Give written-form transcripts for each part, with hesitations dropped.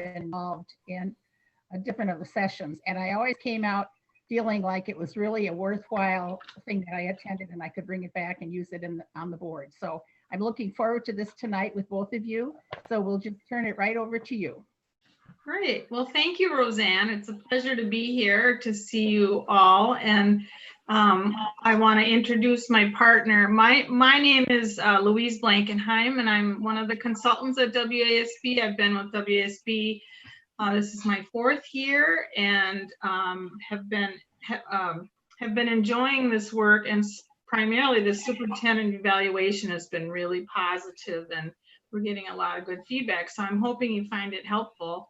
been involved in different of the sessions. And I always came out feeling like it was really a worthwhile thing that I attended, and I could bring it back and use it on the board. So I'm looking forward to this tonight with both of you. So we'll just turn it right over to you. Great. Well, thank you, Roseanne. It's a pleasure to be here to see you all. And I want to introduce my partner. My name is Louise Blankenheim, and I'm one of the consultants at WASB. I've been with WASB. This is my 4th year, and have been enjoying this work. And primarily, the superintendent evaluation has been really positive, and we're getting a lot of good feedback. So I'm hoping you find it helpful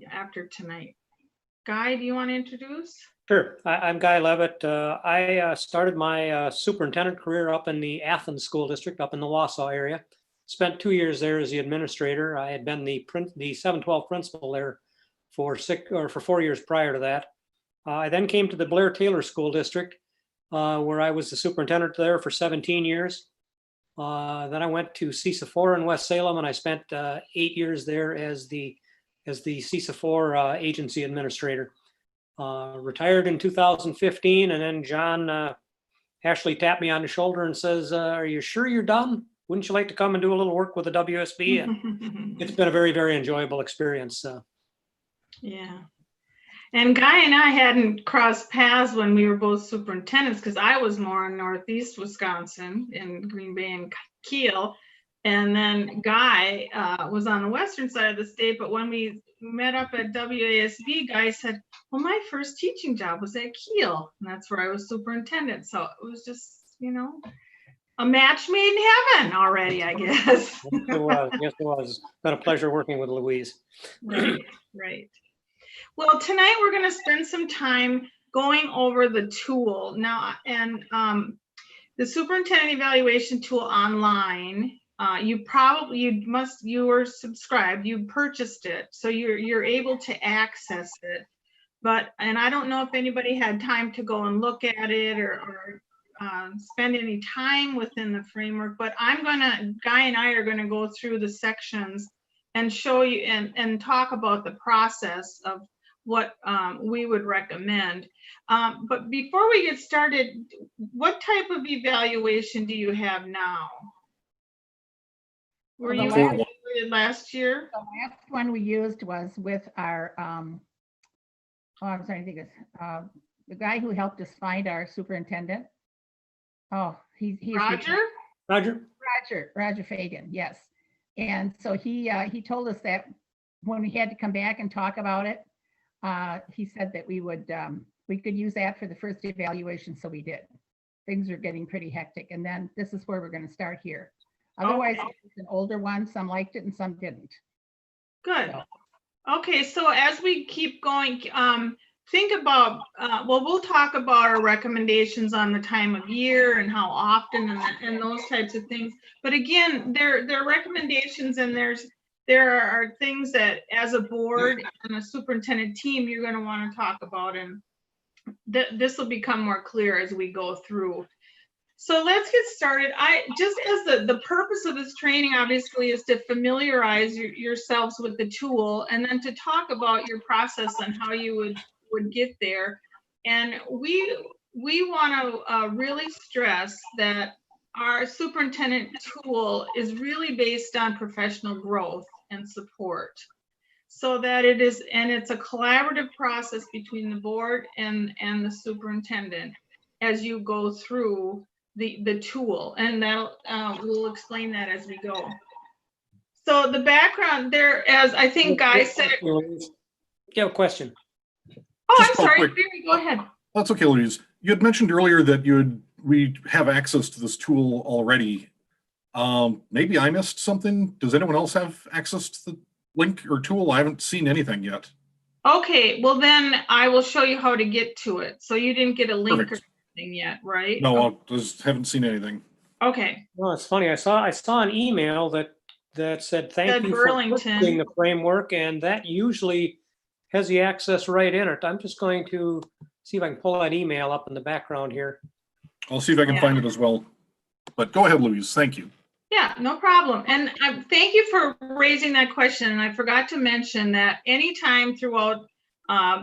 after tonight. Guy, do you want to introduce? Sure. I'm Guy Levitt. I started my superintendent career up in the Athens School District, up in the Wausau area. Spent 2 years there as the administrator. I had been the 712 principal there for 4 years prior to that. I then came to the Blair Taylor School District, where I was the superintendent there for 17 years. Then I went to CISA-4 in West Salem, and I spent 8 years there as the CISA-4 agency administrator. Retired in 2015, and then John Ashley tapped me on the shoulder and says, "Are you sure you're done? Wouldn't you like to come and do a little work with the WSB?" And it's been a very, very enjoyable experience. Yeah. And Guy and I hadn't crossed paths when we were both superintendents, because I was more in Northeast Wisconsin, in Green Bay and Kiel. And then Guy was on the western side of the state. But when we met up at WASB, Guy said, "Well, my first teaching job was at Kiel." And that's where I was superintendent. So it was just, a match made in heaven already, I guess. Yes, it was. Yes, it was. It's been a pleasure working with Louise. Right, right. Well, tonight we're going to spend some time going over the tool now, and the superintendent evaluation tool online. You were subscribed, you purchased it, so you're able to access it. And I don't know if anybody had time to go and look at it or spend any time within the framework, but Guy and I are going to go through the sections and show you and talk about the process of what we would recommend. But before we get started, what type of evaluation do you have now? Were you evaluated last year? The last one we used was with our, I'm sorry, I think it's the guy who helped us find our superintendent. Oh, he's Roger? Roger Fagan, yes. And so he told us that when we had to come back and talk about it, he said that we could use that for the first evaluation, so we did. Things are getting pretty hectic, and then this is where we're going to start here. Otherwise, it's an older one. Some liked it and some didn't. Good. Okay, so as we keep going, think about, we'll talk about our recommendations on the time of year and how often and those types of things. But again, there are recommendations, and there are things that as a board and a superintendent team, you're going to want to talk about, and this will become more clear as we go through. So let's get started. The purpose of this training obviously is to familiarize yourselves with the tool, and then to talk about your process and how you would get there. And we want to really stress that our superintendent tool is really based on professional growth and support, so that it's a collaborative process between the board and the superintendent as you go through the tool, and we'll explain that as we go. So the background there, as I think Guy said. You have a question? Oh, I'm sorry, Barry, go ahead. That's okay, Louise. You had mentioned earlier that we have access to this tool already. Maybe I missed something. Does anyone else have access to the link or tool? I haven't seen anything yet. Okay, well then I will show you how to get to it. So you didn't get a link Perfect. or anything yet, right? No, I just haven't seen anything. Okay. Well, it's funny. I saw an email that said thank you for purchasing the framework, and that usually has the access right in it. I'm just going to see if I can pull that email up in the background here. I'll see if I can find it as well. But go ahead, Louise. Thank you. Yeah, no problem. And thank you for raising that question. And I forgot to mention that anytime throughout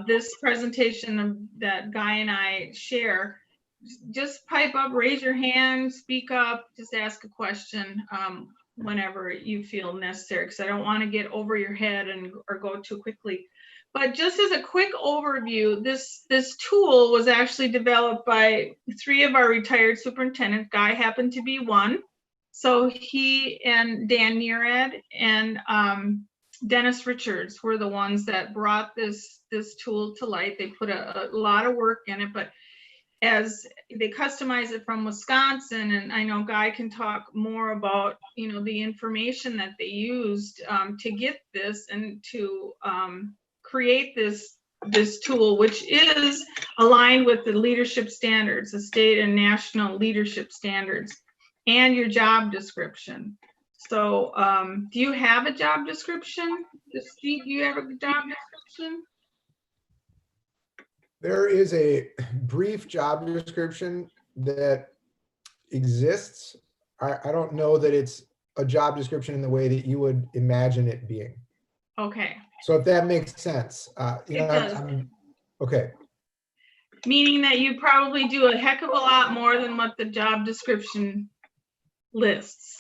this presentation that Guy and I share, just pipe up, raise your hand, speak up, just ask a question whenever you feel necessary, because I don't want to get over your head or go too quickly. But just as a quick overview, this tool was actually developed by 3 of our retired superintendents. Guy happened to be one. So he and Dan Nearad and Dennis Richards were the ones that brought this tool to light. They put a lot of work in it, but as they customize it from Wisconsin, and I know Guy can talk more about, you know, the information that they used to get this and to create this tool, which is aligned with the leadership standards, the state and national leadership standards, and your job description. So do you have a job description? Steve, do you have a job description? There is a brief job description that exists. I don't know that it's a job description in the way that you would imagine it being. Okay. So if that makes sense, It does. Okay. Meaning that you probably do a heck of a lot more than what the job description lists.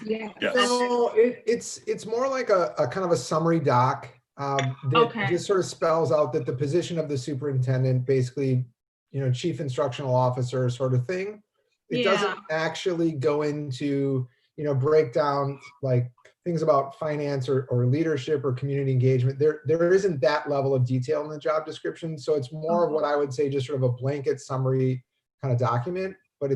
Yeah. Yes. So it's more like a kind of a summary doc that Okay. just sort of spells out that the position of the superintendent, basically, you know, chief instructional officer sort of thing. It doesn't actually go into, you know, break down like things about finance or leadership or community engagement. There isn't that level of detail in the job description. So it's more of what I would say, just sort of a blanket summary kind of document, but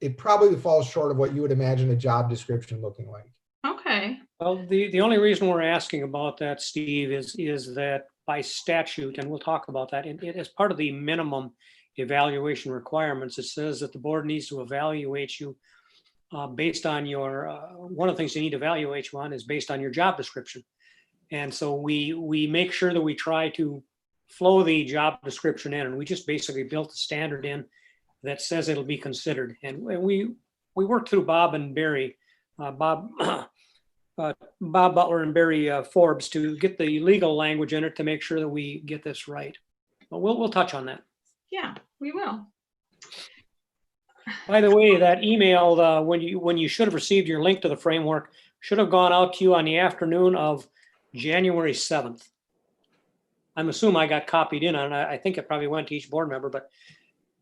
it probably falls short of what you would imagine a job description looking like. Okay. Well, the only reason we're asking about that, Steve, is that by statute, and we'll talk about that, it is part of the minimum evaluation requirements. It says that the board needs to evaluate you based on your, one of the things they need to evaluate you on is based on your job description. And so we make sure that we try to flow the job description in, and we just basically built the standard in that says it'll be considered. And we worked through Bob and Barry, Bob Butler and Barry Forbes to get the legal language in it to make sure that we get this right. But we'll touch on that. Yeah, we will. By the way, that email, when you should have received your link to the framework, should have gone out to you on the afternoon of January 7th. I'm assuming I got copied in on it. I think it probably went to each board member, but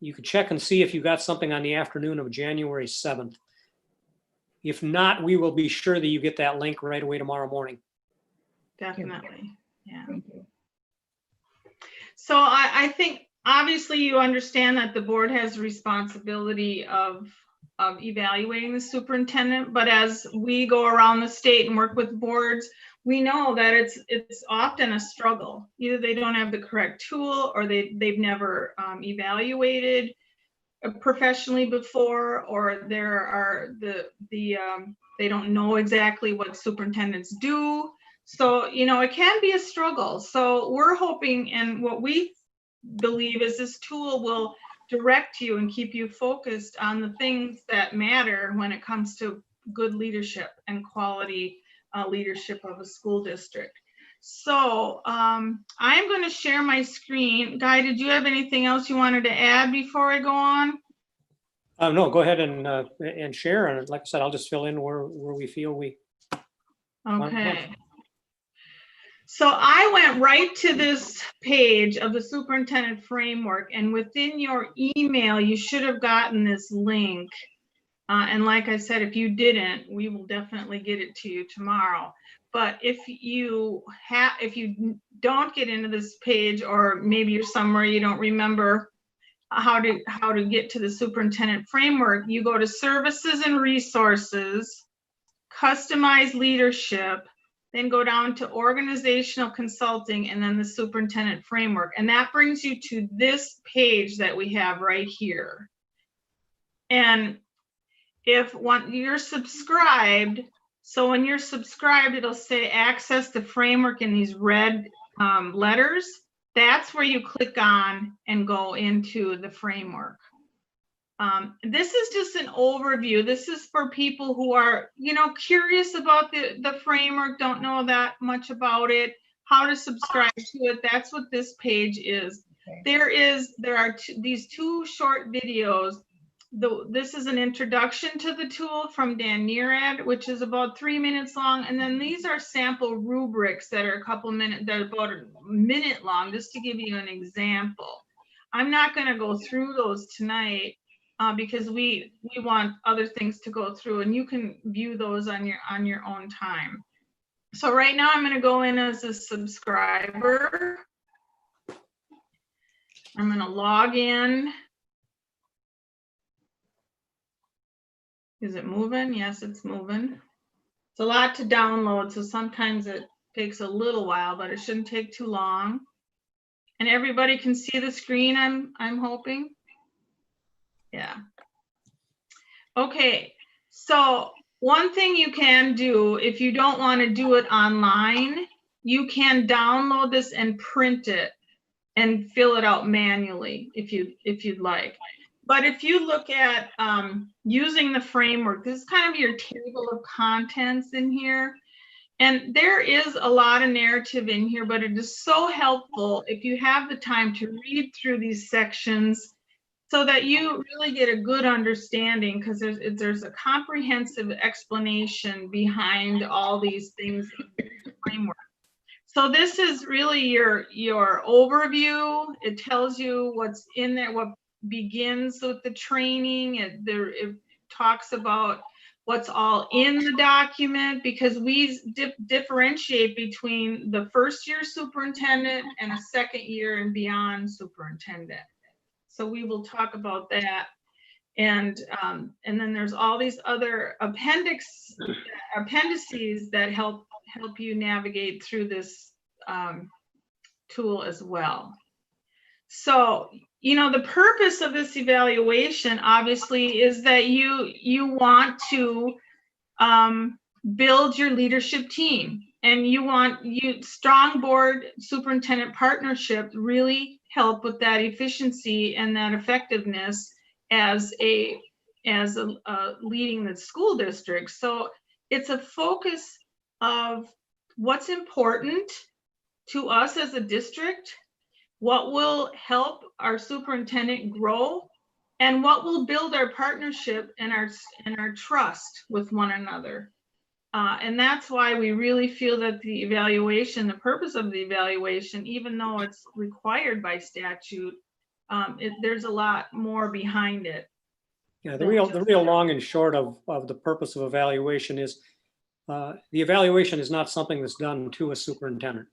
you could check and see if you got something on the afternoon of January 7th. If not, we will be sure that you get that link right away tomorrow morning. Definitely. Yeah. Thank you. So I think obviously you understand that the board has the responsibility of evaluating the superintendent, but as we go around the state and work with boards, we know that it's often a struggle. Either they don't have the correct tool, or they've never evaluated professionally before, or there are they don't know exactly what superintendents do. So, you know, it can be a struggle. So we're hoping, and what we believe is this tool will direct you and keep you focused on the things that matter when it comes to good leadership and quality leadership of a school district. So I'm going to share my screen. Guy, did you have anything else you wanted to add before I go on? No, go ahead and share. And like I said, I'll just fill in where we feel we. Okay. So I went right to this page of the superintendent framework, and within your email, you should have gotten this link. And like I said, if you didn't, we will definitely get it to you tomorrow. But if you don't get into this page, or maybe you're somewhere you don't remember how to get to the superintendent framework, you go to services and resources, customize leadership, then go down to organizational consulting, and then the superintendent framework. And that brings you to this page that we have right here. And if you're subscribed, so when you're subscribed, it'll say access the framework in these red letters. That's where you click on and go into the framework. This is just an overview. This is for people who are, you know, curious about the framework, don't know that much about it, how to subscribe to it. That's what this page is. Okay. There are these two short videos. This is an introduction to the tool from Dan Neerad, which is about 3 minutes long. And then these are sample rubrics that are they're about a minute long, just to give you an example. I'm not going to go through those tonight because we want other things to go through, and you can view those on your own time. So right now I'm going to go in as a subscriber. I'm going to log in. Is it moving? Yes, it's moving. It's a lot to download, so sometimes it takes a little while, but it shouldn't take too long. And everybody can see the screen, I'm hoping. Yeah. Okay, so one thing you can do if you don't want to do it online, you can download this and print it and fill it out manually if you'd like. But if you look at using the framework, this is kind of your table of contents in here. And there is a lot of narrative in here, but it is so helpful if you have the time to read through these sections so that you really get a good understanding, because there's a comprehensive explanation behind all these things in the framework. So this is really your overview. It tells you what's in there, what begins with the training. It talks about what's all in the document, because we differentiate between the first year superintendent and a second year and beyond superintendent. So we will talk about that. And then there's all these other appendices that help you navigate through this tool as well. So, you know, the purpose of this evaluation obviously is that you want to build your leadership team, and strong board superintendent partnership really help with that efficiency and that effectiveness as leading the school district. So it's a focus of what's important to us as a district, what will help our superintendent grow, and what will build our partnership and our trust with one another. And that's why we really feel that the purpose of the evaluation, even though it's required by statute, there's a lot more behind it. Yeah, the real long and short of the purpose of evaluation is the evaluation is not something that's done to a superintendent.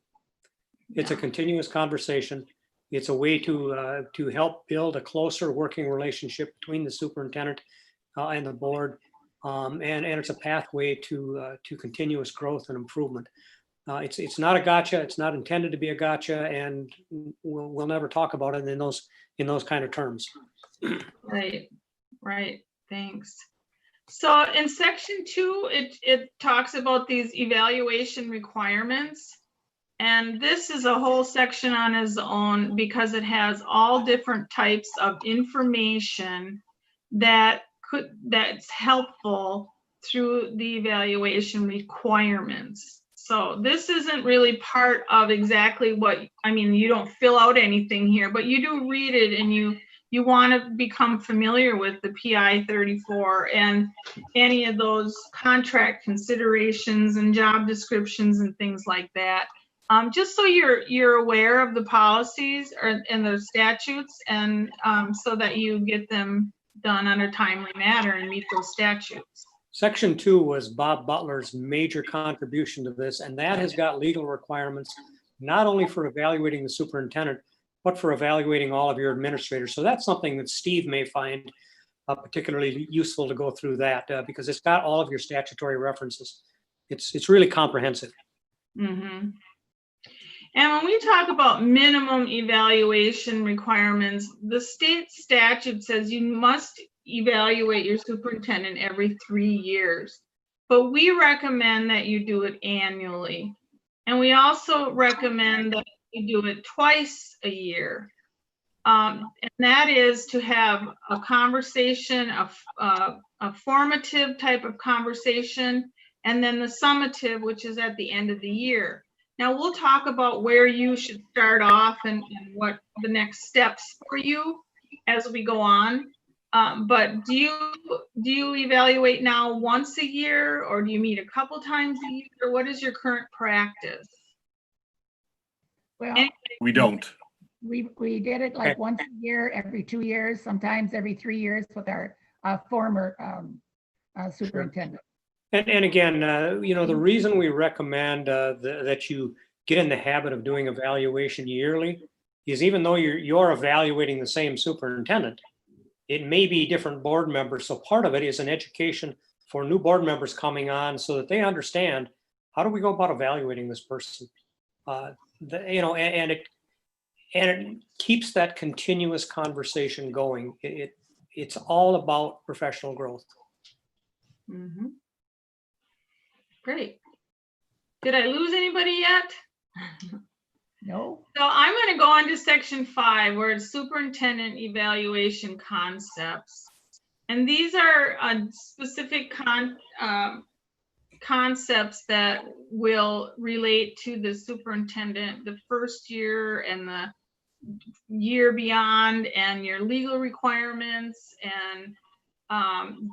It's a continuous conversation. It's a way to help build a closer working relationship between the superintendent and the board, and it's a pathway to continuous growth and improvement. It's not a gotcha. It's not intended to be a gotcha, and we'll never talk about it in those kind of terms. Right. Thanks. So in section 2, it talks about these evaluation requirements. And this is a whole section on its own, because it has all different types of information that's helpful through the evaluation requirements. So this isn't really part of exactly you don't fill out anything here, but you do read it, and you want to become familiar with the PI 34 and any of those contract considerations and job descriptions and things like that. Just so you're aware of the policies and the statutes, and so that you get them done on a timely manner and meet those statutes. Section 2 was Bob Butler's major contribution to this, and that has got legal requirements not only for evaluating the superintendent, but for evaluating all of your administrators. So that's something that Steve may find particularly useful to go through that, because it's got all of your statutory references. It's really comprehensive. Mm-hmm. And when we talk about minimum evaluation requirements, the state statute says you must evaluate your superintendent every 3 years, but we recommend that you do it annually. And we also recommend that you do it twice a year. And that is to have a conversation, a formative type of conversation, and then the summative, which is at the end of the year. Now we'll talk about where you should start off and what the next steps for you as we go on. But do you evaluate now once a year, or do you meet a couple times a year, or what is your current practice? Well, We don't. we did it like once a year, every 2 years, sometimes every 3 years with our former superintendent. And again, the reason we recommend that you get in the habit of doing evaluation yearly is even though you're evaluating the same superintendent, it may be different board members. So part of it is an education for new board members coming on so that they understand, how do we go about evaluating this person? And it keeps that continuous conversation going. It's all about professional growth. Mm-hmm. Great. Did I lose anybody yet? No. So I'm going to go on to section 5, where it's superintendent evaluation concepts. And these are specific concepts that will relate to the superintendent, the first year and the year beyond, and your legal requirements, and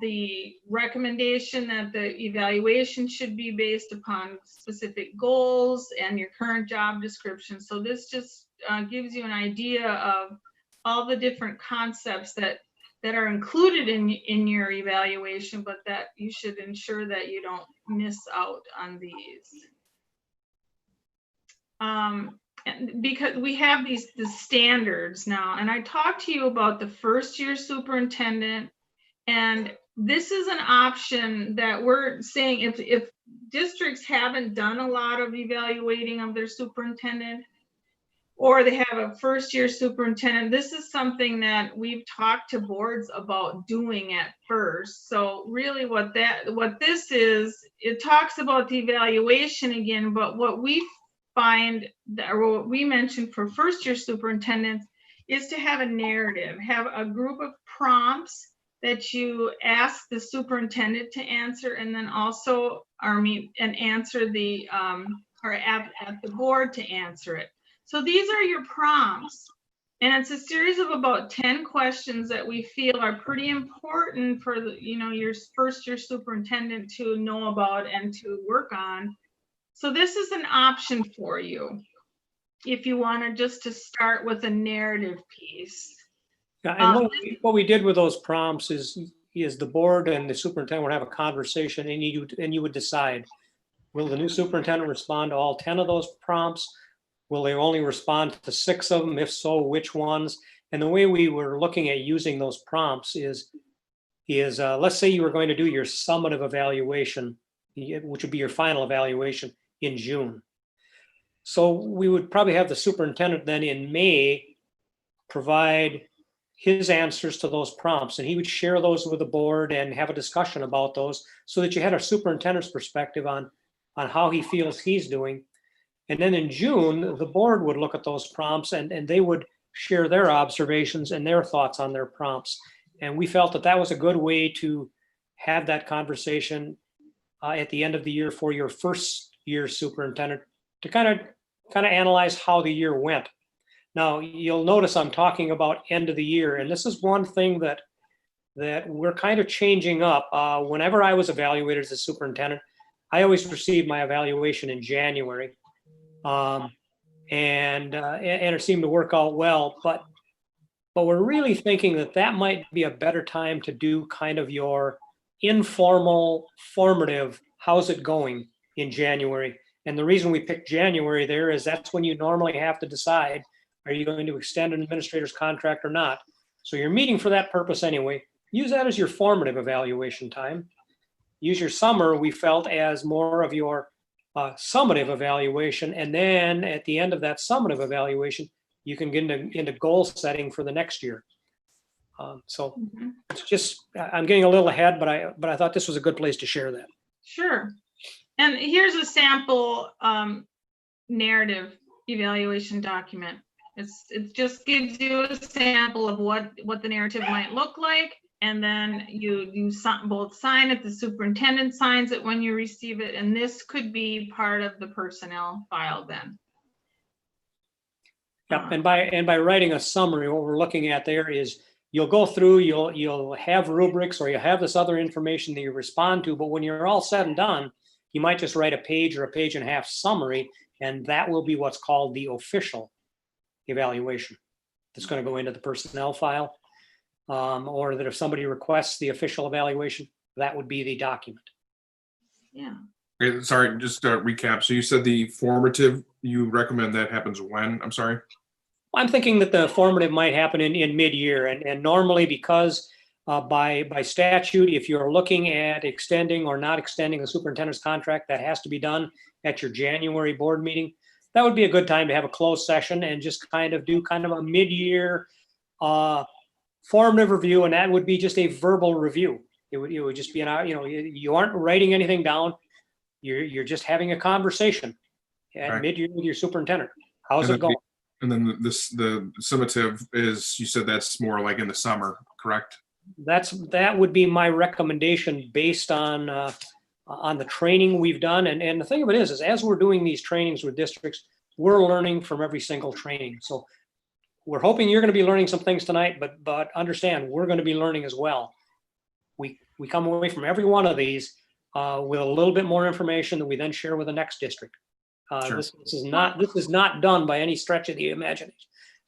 the recommendation that the evaluation should be based upon specific goals and your current job description. So this just gives you an idea of all the different concepts that are included in your evaluation, but that you should ensure that you don't miss out on these. And because we have the standards now, and I talked to you about the first year superintendent. And this is an option that we're saying if districts haven't done a lot of evaluating of their superintendent, or they have a first year superintendent, this is something that we've talked to boards about doing at first. So really what this is, it talks about the evaluation again, but what we find, or what we mentioned for first year superintendents, is to have a narrative, have a group of prompts that you ask the superintendent to answer, and then also, and answer the, or at the board to answer it. So these are your prompts, and it's a series of about 10 questions that we feel are pretty important for the, your first year superintendent to know about and to work on. So this is an option for you if you want to start with a narrative piece. Yeah, and what we did with those prompts is the board and the superintendent would have a conversation, and you would decide, will the new superintendent respond to all 10 of those prompts? Will they only respond to 6 of them? If so, which ones? And the way we were looking at using those prompts is let's say you were going to do your summative evaluation, which would be your final evaluation in June. So we would probably have the superintendent then in May provide his answers to those prompts, and he would share those with the board and have a discussion about those so that you had a superintendent's perspective on how he feels he's doing. And then in June, the board would look at those prompts and they would share their observations and their thoughts on their prompts. And we felt that was a good way to have that conversation at the end of the year for your first year superintendent to kind of analyze how the year went. Now, you'll notice I'm talking about end of the year, and this is one thing that we're kind of changing up. Whenever I was evaluated as a superintendent, I always received my evaluation in January, and it seemed to work out well. But we're really thinking that might be a better time to do kind of your informal, formative, how's it going in January. And the reason we picked January there is that's when you normally have to decide, are you going to extend an administrator's contract or not? So you're meeting for that purpose anyway. Use that as your formative evaluation time. Use your summer, we felt, as more of your summative evaluation. And then at the end of that summative evaluation, you can get into goal setting for the next year. It's just, I'm getting a little ahead, but I thought this was a good place to share that. Sure. And here's a sample narrative evaluation document. It just gives you a sample of what the narrative might look like. And then you both sign it, the superintendent signs it when you receive it, and this could be part of the personnel file then. Yep, and by writing a summary, what we're looking at there is you'll go through, you'll have rubrics or you have this other information that you respond to, but when you're all said and done, you might just write a page or a page and a half summary, and that will be what's called the official evaluation. That's going to go into the personnel file, or that if somebody requests the official evaluation, that would be the document. Yeah. Okay, sorry, just to recap. So you said the formative, you recommend that happens when? I'm sorry. I'm thinking that the formative might happen in mid-year, and normally because by statute, if you're looking at extending or not extending the superintendent's contract, that has to be done at your January board meeting. That would be a good time to have a closed session and just kind of do kind of a mid-year formative review, and that would be just a verbal review. It would just be you aren't writing anything down. You're just having a conversation at Right. mid-year with your superintendent. How's it going? And then the summative is, you said that's more like in the summer, correct? That would be my recommendation based on the training we've done. And the thing of it is as we're doing these trainings with districts, we're learning from every single training. So we're hoping you're going to be learning some things tonight, but understand we're going to be learning as well. We come away from every one of these with a little bit more information that we then share with the next district. Sure. This is not done by any stretch of the imagination.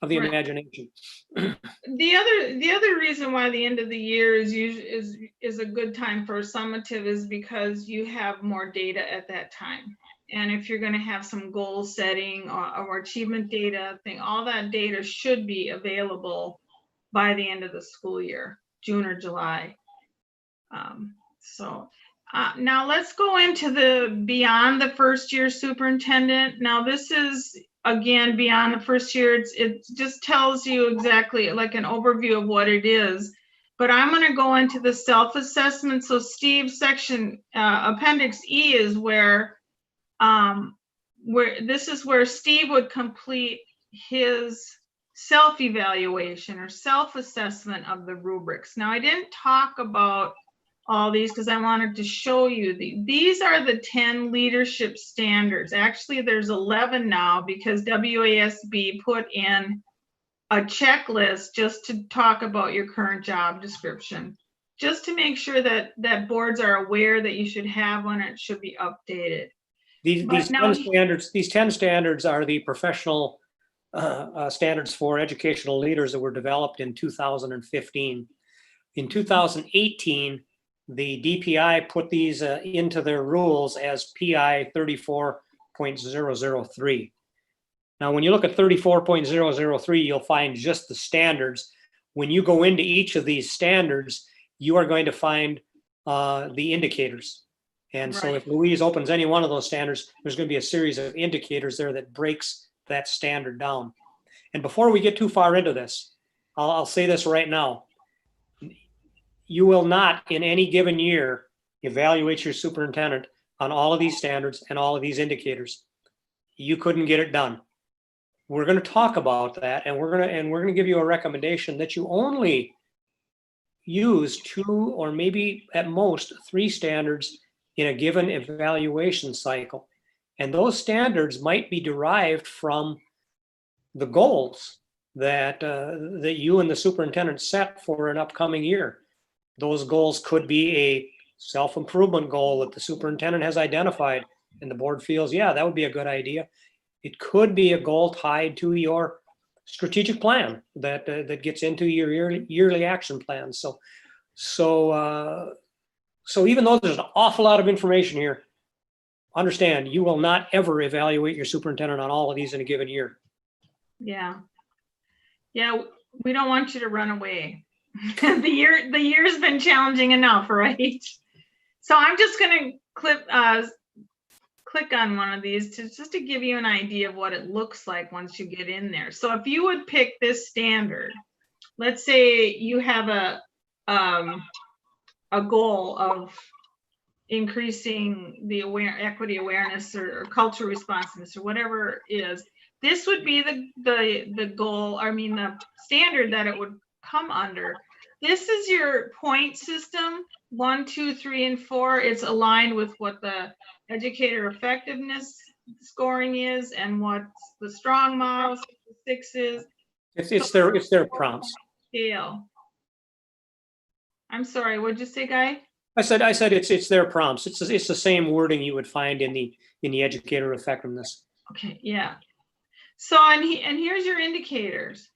Right. Imagination. The other reason why the end of the year is a good time for a summative is because you have more data at that time. And if you're going to have some goal setting or achievement data thing, all that data should be available by the end of the school year, June or July. Now let's go into the beyond the first year superintendent. Now this is, again, beyond the first year, it just tells you exactly like an overview of what it is. But I'm going to go into the self-assessment. So Steve's section, Appendix E is where this is where Steve would complete his self-evaluation or self-assessment of the rubrics. Now I didn't talk about all these because I wanted to show you these are the 10 leadership standards. Actually, there's 11 now because WASB put in a checklist just to talk about your current job description, just to make sure that boards are aware that you should have one. It should be updated. These 10 standards are the professional standards for educational leaders that were developed in 2015. In 2018, the DPI put these into their rules as PI 34.003. Now, when you look at 34.003, you'll find just the standards. When you go into each of these standards, you are going to find the indicators. And so if Louise opens any one of those standards, there's going to be a series of indicators there that breaks that standard down. And before we get too far into this, I'll say this right now. You will not in any given year evaluate your superintendent on all of these standards and all of these indicators. You couldn't get it done. We're going to talk about that, and we're going to give you a recommendation that you only use 2 or maybe at most 3 standards in a given evaluation cycle. And those standards might be derived from the goals that you and the superintendent set for an upcoming year. Those goals could be a self-improvement goal that the superintendent has identified and the board feels, yeah, that would be a good idea. It could be a goal tied to your strategic plan that gets into your yearly action plan. So even though there's an awful lot of information here, understand you will not ever evaluate your superintendent on all of these in a given year. Yeah, we don't want you to run away. The year's been challenging enough, right? So I'm just going to click on one of these just to give you an idea of what it looks like once you get in there. So if you would pick this standard, let's say you have a goal of increasing the equity awareness or cultural responsiveness or whatever it is, this would be the goal, I mean, the standard that it would come under. This is your point system, 1, 2, 3, and 4. It's aligned with what the educator effectiveness scoring is and what the strong model 6 is. It's their prompts. Scale. I'm sorry, what'd you say, Guy? I said it's their prompts. It's the same wording you would find in the educator effectiveness. Okay, yeah. So, and here's your indicators.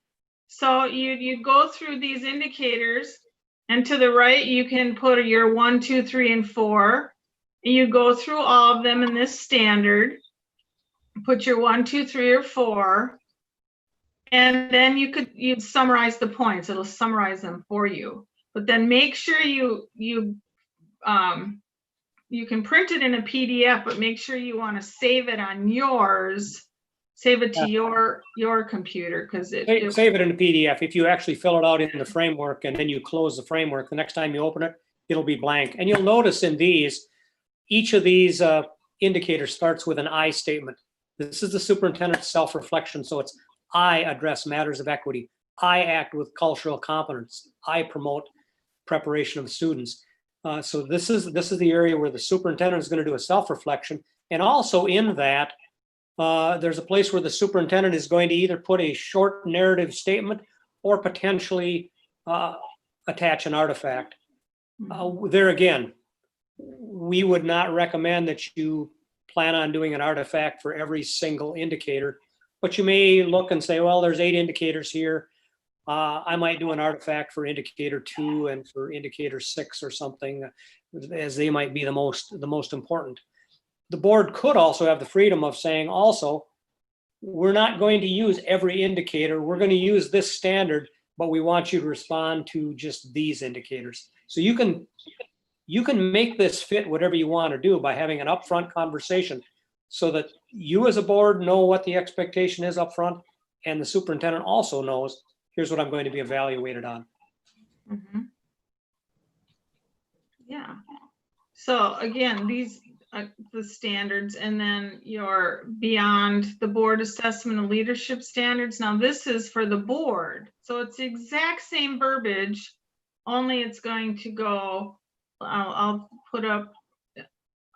So you go through these indicators, and to the right, you can put your 1, 2, 3, and 4. And you go through all of them in this standard, put your 1, 2, 3, or 4, and then you'd summarize the points. It'll summarize them for you. But then make sure you can print it in a PDF, but make sure you want to save it on yours. Save it to your computer, because Save it in a PDF. If you actually fill it out in the framework and then you close the framework, the next time you open it, it'll be blank. And you'll notice in these, each of these indicators starts with an I statement. This is the superintendent's self-reflection. So it's I address matters of equity. I act with cultural competence. I promote preparation of students. So this is the area where the superintendent is going to do a self-reflection. And also in that, there's a place where the superintendent is going to either put a short narrative statement or potentially attach an artifact. There again, we would not recommend that you plan on doing an artifact for every single indicator, but you may look and say, well, there's 8 indicators here. I might do an artifact for indicator 2 and for indicator 6 or something, as they might be the most important. The board could also have the freedom of saying also, we're not going to use every indicator. We're going to use this standard, but we want you to respond to just these indicators. So you can make this fit whatever you want to do by having an upfront conversation so that you as a board know what the expectation is upfront, and the superintendent also knows, here's what I'm going to be evaluated on. Mm-hmm. Yeah. So again, these the standards, and then your beyond the board assessment and leadership standards. Now this is for the board, so it's the exact same verbiage, only it's going to go. I'll put up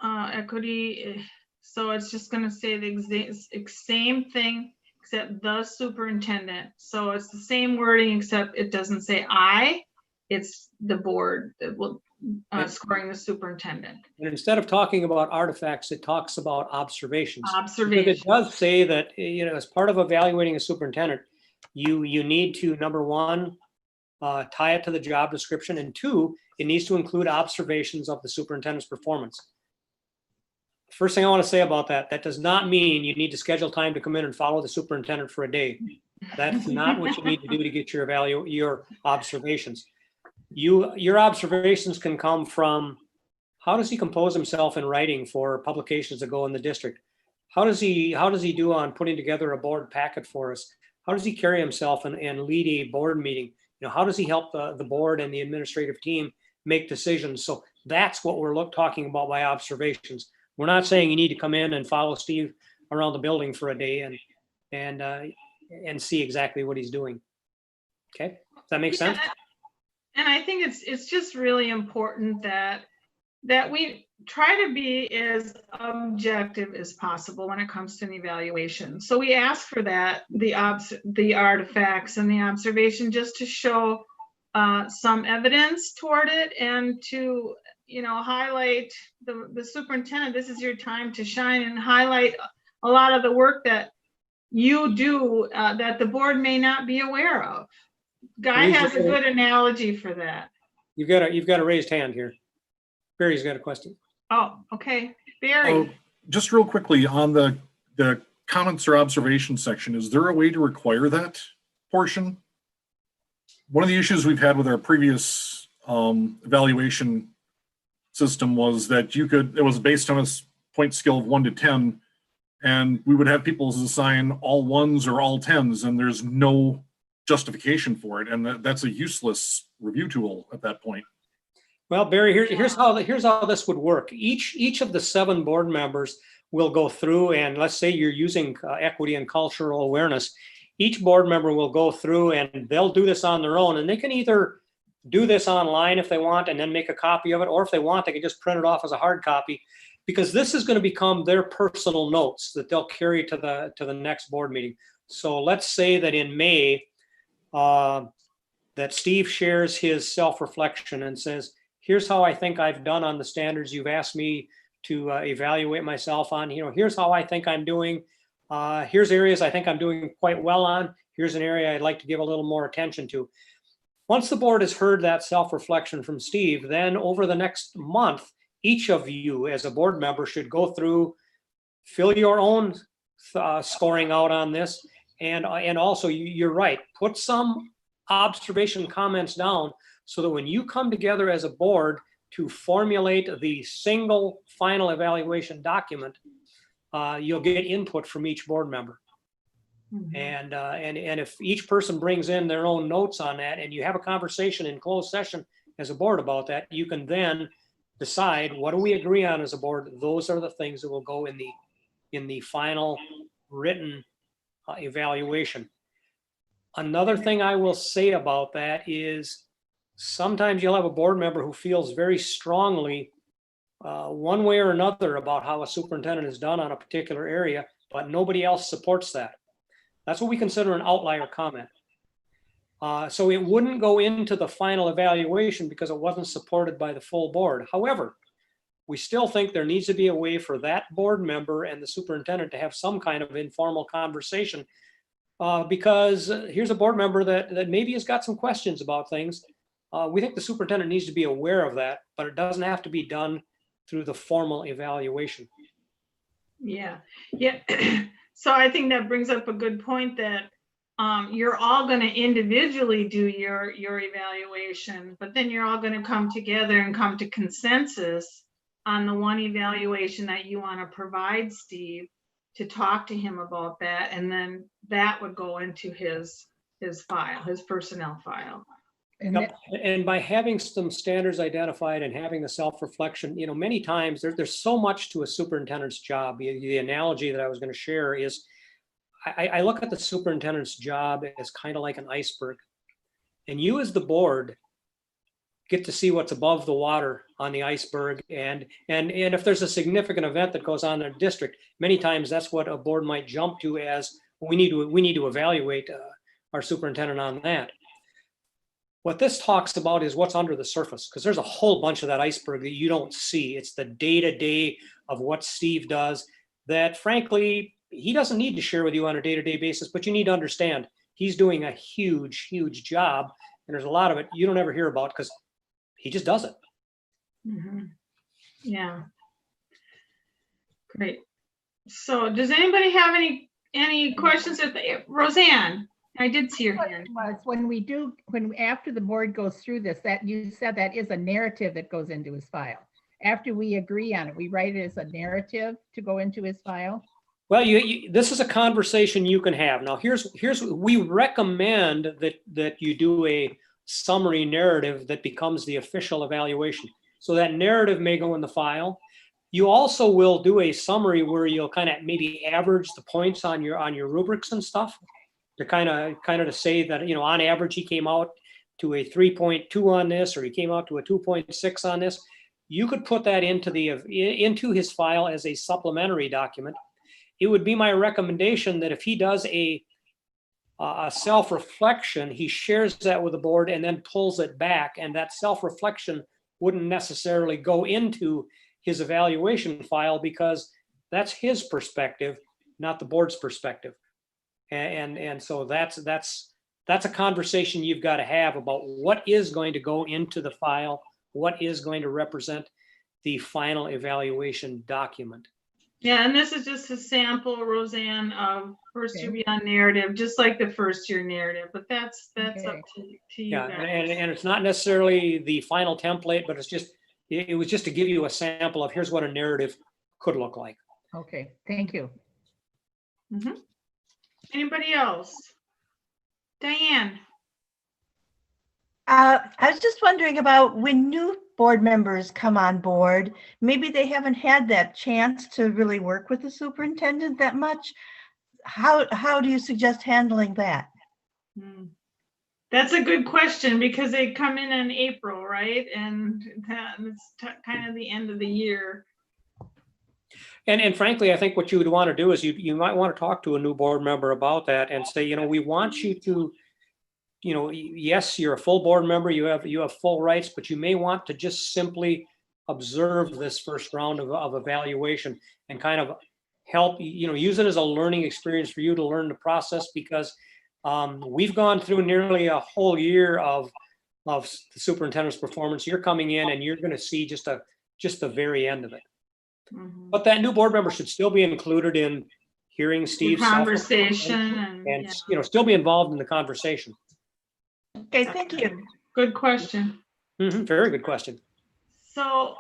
equity. So it's just going to say the same thing except the superintendent. So it's the same wording except it doesn't say I. It's the board that will. Scoring the superintendent. And instead of talking about artifacts, it talks about observations. Observations. It does say that, as part of evaluating a superintendent, you need to, number one, tie it to the job description, and 2, it needs to include observations of the superintendent's performance. First thing I want to say about that does not mean you need to schedule time to come in and follow the superintendent for a day. That's not what you need to do to get your observations. Your observations can come from, how does he compose himself in writing for publications that go in the district? How does he do on putting together a board packet for us? How does he carry himself and lead a board meeting? How does he help the board and the administrative team make decisions? So that's what we're talking about by observations. We're not saying you need to come in and follow Steve around the building for a day and see exactly what he's doing. Okay, does that make sense? And I think it's just really important that we try to be as objective as possible when it comes to an evaluation. So we ask for that, the artifacts and the observation, just to show some evidence toward it, and to highlight the superintendent. This is your time to shine, and highlight a lot of the work that you do that the board may not be aware of. Guy has a good analogy for that. You've got a raised hand here. Barry's got a question. Oh, okay. Barry. Just real quickly on the comments or observations section, is there a way to require that portion? One of the issues we've had with our previous evaluation system was that it was based on a point scale of 1 to 10, and we would have people assign all 1s or all 10s, and there's no justification for it, and that's a useless review tool at that point. Well, Barry, here's how this would work. Each of the 7 board members will go through, and let's say you're using equity and cultural awareness, each board member will go through and they'll do this on their own, and they can either do this online if they want and then make a copy of it, or if they want, they can just print it off as a hard copy, because this is going to become their personal notes that they'll carry to the next board meeting. So let's say that in May, that Steve shares his self-reflection and says, here's how I think I've done on the standards you've asked me to evaluate myself on. Here's how I think I'm doing. Here's areas I think I'm doing quite well on. Here's an area I'd like to give a little more attention to. Once the board has heard that self-reflection from Steve, then over the next month, each of you as a board member should go through, fill your own scoring out on this. And also, you're right, put some observation comments down so that when you come together as a board to formulate the single final evaluation document, you'll get input from each board member. And if each person brings in their own notes on that, and you have a conversation in closed session as a board about that, you can then decide, what do we agree on as a board? Those are the things that will go in the final written evaluation. Another thing I will say about that is sometimes you'll have a board member who feels very strongly one way or another about how a superintendent is done on a particular area, but nobody else supports that. That's what we consider an outlier comment. So it wouldn't go into the final evaluation because it wasn't supported by the full board. However, we still think there needs to be a way for that board member and the superintendent to have some kind of informal conversation, because here's a board member that maybe has got some questions about things. We think the superintendent needs to be aware of that, but it doesn't have to be done through the formal evaluation. Yeah. So I think that brings up a good point that you're all going to individually do your evaluation, but then you're all going to come together and come to consensus on the one evaluation that you want to provide Steve, to talk to him about that, and then that would go into his file, his personnel file. And by having some standards identified and having the self-reflection, many times there's so much to a superintendent's job. The analogy that I was going to share is I look at the superintendent's job as kind of like an iceberg, and you as the board get to see what's above the water on the iceberg. And if there's a significant event that goes on in a district, many times that's what a board might jump to as, we need to evaluate our superintendent on that. What this talks about is what's under the surface, because there's a whole bunch of that iceberg that you don't see. It's the day-to-day of what Steve does that, frankly, he doesn't need to share with you on a day-to-day basis, but you need to understand he's doing a huge, huge job. And there's a lot of it you don't ever hear about because he just does it. Mm-hmm. Yeah. Great. So does anybody have any questions? Roseanne, I did see your hand. After the board goes through this, that you said that is a narrative that goes into his file. After we agree on it, we write it as a narrative to go into his file. Well, this is a conversation you can have. Now, we recommend that you do a summary narrative that becomes the official evaluation. So that narrative may go in the file. You also will do a summary where you'll kind of maybe average the points on your rubrics and stuff, to kind of to say that, on average, he came out to a 3.2 on this, or he came out to a 2.6 on this. You could put that into his file as a supplementary document. It would be my recommendation that if he does a self-reflection, he shares that with the board and then pulls it back, and that self-reflection wouldn't necessarily go into his evaluation file because that's his perspective, not the board's perspective. And so that's a conversation you've got to have about what is going to go into the file, what is going to represent the final evaluation document. Yeah, and this is just a sample, Roseanne, of first year beyond narrative, just like the first year narrative, but that's up to you Yeah, guys. and it's not necessarily the final template, but it was just to give you a sample of here's what a narrative could look like. Okay, thank you. Mm-hmm. Anybody else? Diane? I was just wondering about when new board members come on board, maybe they haven't had that chance to really work with the superintendent that much. How do you suggest handling that? That's a good question because they come in April, right? And it's kind of the end of the year. And frankly, I think what you would want to do is you might want to talk to a new board member about that and say, we want you to, yes, you're a full board member, you have full rights, but you may want to just simply observe this first round of evaluation and kind of help, use it as a learning experience for you to learn the process, because we've gone through nearly a whole year of the superintendent's performance. You're coming in and you're going to see just the very end of it. Mhm. But that new board member should still be included in hearing Steve's Conversation and still be involved in the conversation. Okay, thank you. Good question. Very good question. So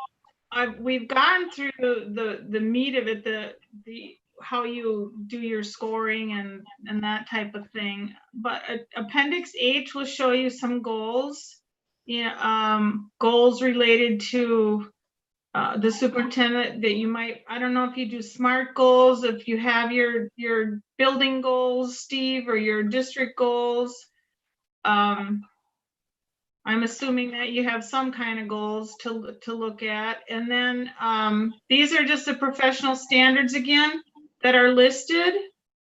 we've gone through the meat of it, the how you do your scoring and that type of thing. But Appendix H will show you some goals. Goals related to the superintendent that you might, I don't know if you do SMART goals, if you have your building goals, Steve, or your district goals. I'm assuming that you have some kind of goals to look at. And then these are just the professional standards again that are listed.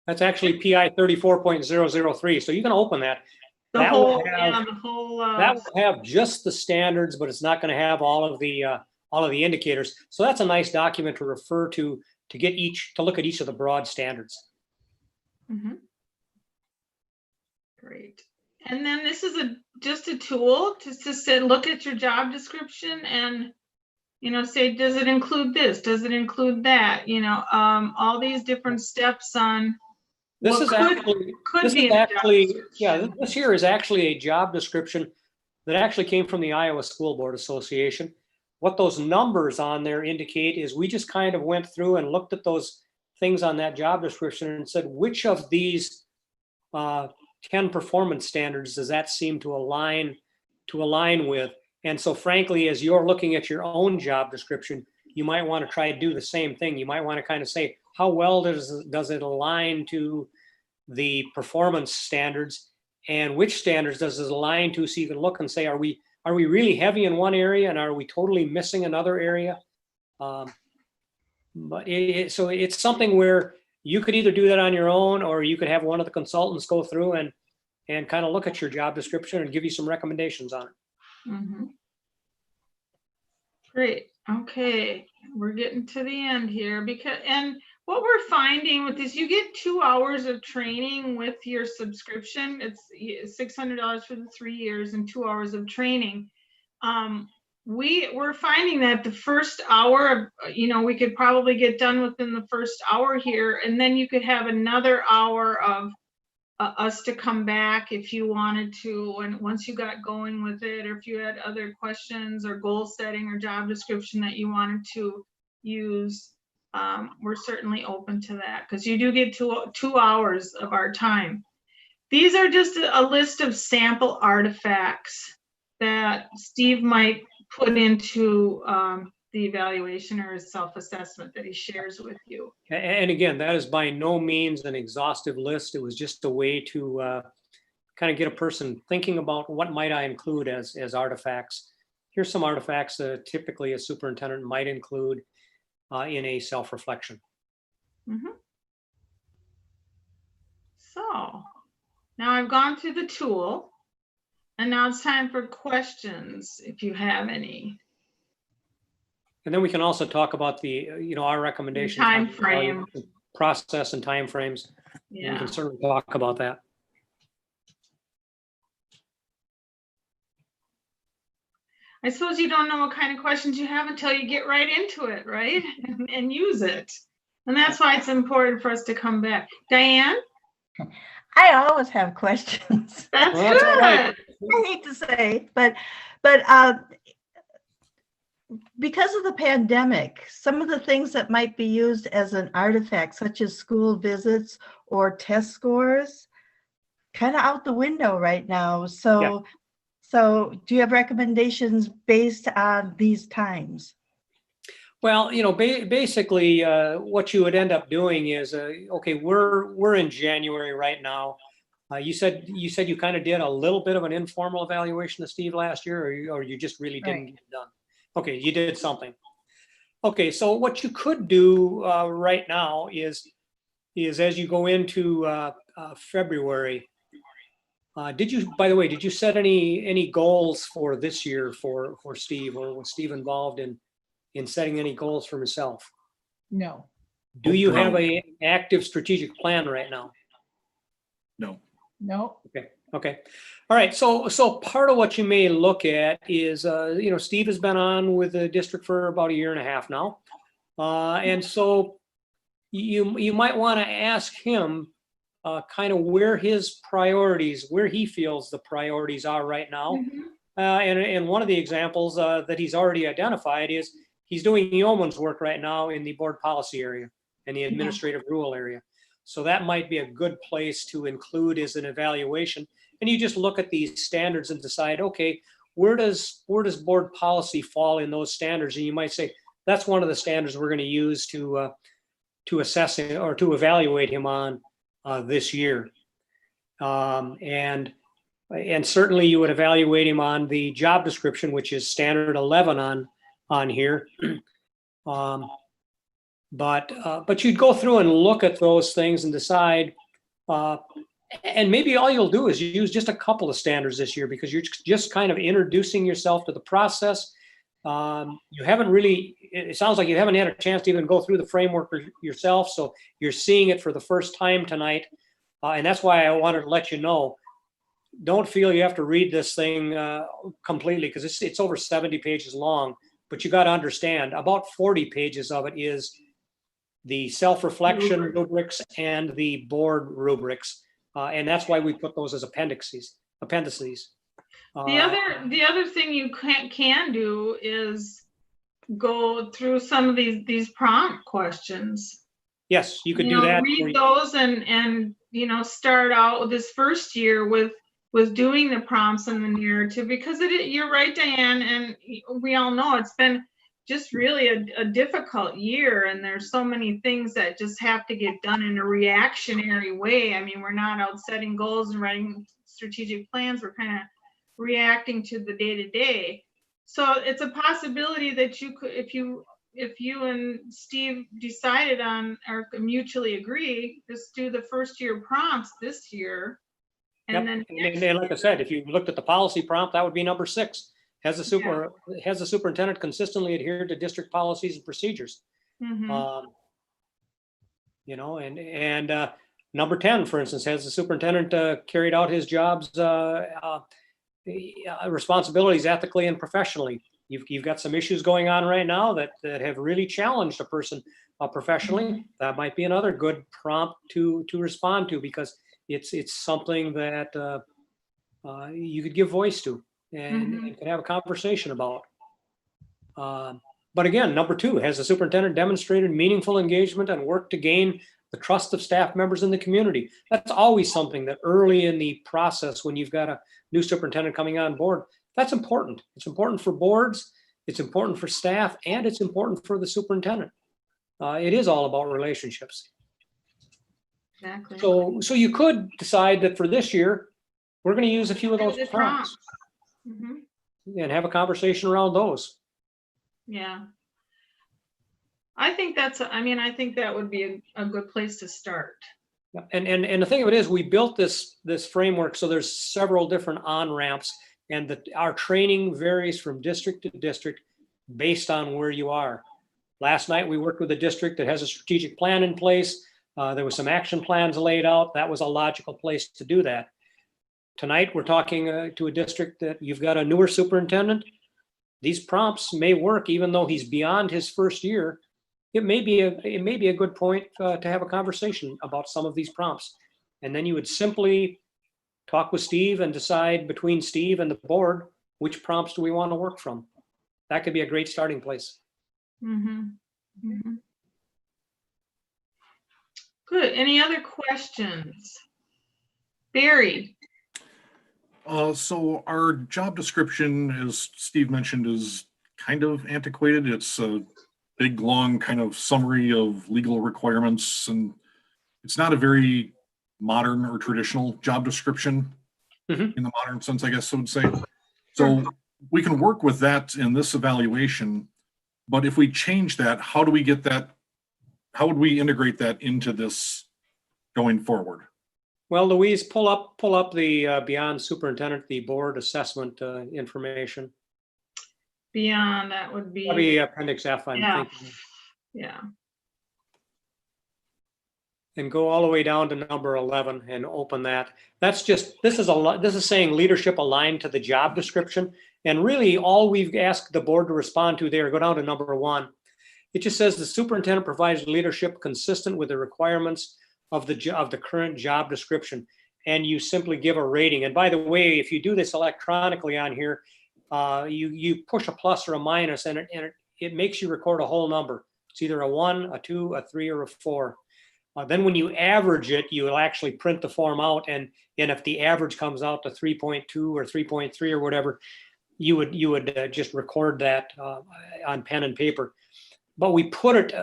That's actually PI 34.003. So you can open that. That will have just the standards, but it's not going to have all of the indicators. So that's a nice document to refer to look at each of the broad standards. Mm-hmm. Great. And then this is just a tool to say, look at your job description and, say, does it include this? Does it include that? All these different steps on this here is actually a job description that actually came from the Iowa School Board Association. What those numbers on there indicate is we just kind of went through and looked at those things on that job description and said, which of these 10 performance standards does that seem to align with? And so frankly, as you're looking at your own job description, you might want to try to do the same thing. You might want to kind of say, how well does it align to the performance standards, and which standards does it align to? So you can look and say, are we really heavy in one area and are we totally missing another area? But so it's something where you could either do that on your own, or you could have one of the consultants go through and kind of look at your job description and give you some recommendations on it. Mm-hmm. Great. Okay, we're getting to the end here and what we're finding with this, you get 2 hours of training with your subscription. It's $600 for the 3 years and 2 hours of training. We're finding that the first hour, we could probably get done within the first hour here, and then you could have another hour of us to come back if you wanted to, and once you got going with it, or if you had other questions or goal setting or job description that you wanted to use, we're certainly open to that, because you do get 2 hours of our time. These are just a list of sample artifacts that Steve might put into the evaluation or his self-assessment that he shares with you. And again, that is by no means an exhaustive list. It was just a way to kind of get a person thinking about what might I include as artifacts. Here's some artifacts that typically a superintendent might include in a self-reflection. Mm-hmm. So now I've gone through the tool, and now it's time for questions if you have any. And then we can also talk about the, our recommendations, time frame, process and time frames. Yeah. We can certainly talk about that. I suppose you don't know what kind of questions you have until you get right into it, right? and use it. And that's why it's important for us to come back. Diane? I always have questions. That's Well, good. that's all right. I hate to say, but because of the pandemic, some of the things that might be used as an artifact, such as school visits or test scores, kind of out the window right now. So So do you have recommendations based on these times? Well, basically, what you would end up doing is, okay, we're in January right now. You said you kind of did a little bit of an informal evaluation of Steve last year, or you just really didn't Right. get it done. Okay, you did something. Okay, so what you could do right now is as you go into February. By the way, did you set any goals for this year for Steve, or was Steve involved in setting any goals for himself? No, Do you have No. a active strategic plan right now? No. no, Okay. All right. So part of what you may look at is, Steve has been on with the district for about a year and a half now. And so you might want to ask him kind of where he feels the priorities are right now. Mhm. And one of the examples that he's already identified is he's doing yeoman's work right now in the board policy area and the administrative rule area. So that might be a good place to include as an evaluation. And you just look at these standards and decide, okay, where does board policy fall in those standards? And you might say, that's one of the standards we're going to use to assess it or to evaluate him on this year. And certainly you would evaluate him on the job description, which is standard 11 on here. But you'd go through and look at those things and decide, and maybe all you'll do is use just a couple of standards this year because you're just kind of introducing yourself to the process. You haven't really, it sounds like you haven't had a chance to even go through the framework yourself. So you're seeing it for the first time tonight. And that's why I wanted to let you know, don't feel you have to read this thing completely because it's over 70 pages long, but you got to understand about 40 pages of it is the self-reflection rubrics and the board rubrics. And that's why we put those as appendices. The other thing you can do is go through some of these prompt questions. Yes, you could do that. Read those and start out with this first year with doing the prompts and the narrative, because you're right, Diane, and we all know it's been just really a difficult year, and there's so many things that just have to get done in a reactionary way. I mean, we're not out setting goals and writing strategic plans. We're kind of reacting to the day-to-day. So it's a possibility that you could, if you and Steve decided on or mutually agree, just do the first year prompts this year. And Yep. then And like I said, if you looked at the policy prompt, that would be number 6. Has the superintendent consistently adhered to district policies and procedures? Mhm. And number 10, for instance, has the superintendent carried out his job's responsibilities ethically and professionally? You've got some issues going on right now that have really challenged a person professionally. That might be another good prompt to respond to, because it's something that you could give voice to and you could have a conversation about. But again, number 2, has the superintendent demonstrated meaningful engagement and work to gain the trust of staff members in the community? That's always something that early in the process, when you've got a new superintendent coming on board, that's important. It's important for boards, it's important for staff, and it's important for the superintendent. It is all about relationships. Exactly. So you could decide that for this year, we're going to use a few of those The prompts Mhm. and have a conversation around those. Yeah. I think that would be a good place to start. Yeah. And the thing of it is, we built this framework so there's several different on-ramps, and our training varies from district to district based on where you are. Last night, we worked with a district that has a strategic plan in place. There was some action plans laid out. That was a logical place to do that. Tonight, we're talking to a district that you've got a newer superintendent. These prompts may work even though he's beyond his first year. It may be a good point to have a conversation about some of these prompts. And then you would simply talk with Steve and decide between Steve and the board, which prompts do we want to work from? That could be a great starting place. Mhm. Mhm. Good. Any other questions? Barry? So our job description, as Steve mentioned, is kind of antiquated. It's a big, long kind of summary of legal requirements, and it's not a very modern or traditional job description Mhm. in the modern sense, I guess I would say. So we can work with that in this evaluation, but if we change that, how do we get that? How would we integrate that into this going forward? Well, Louise, pull up the beyond superintendent, the board assessment information. Beyond that would be, Probably appendix F, I'm Yeah. thinking. yeah. And go all the way down to number 11 and open that. That's just, this is saying leadership aligned to the job description. And really all we've asked the board to respond to there, go down to number 1. It just says the superintendent provides leadership consistent with the requirements of the current job description. And you simply give a rating. And by the way, if you do this electronically on here, you push a plus or a minus, and it makes you record a whole number. It's either a 1, a 2, a 3, or a 4. Then when you average it, you will actually print the form out, and if the average comes out to 3.2 or 3.3 or whatever, you would just record that on pen and paper. But we put it,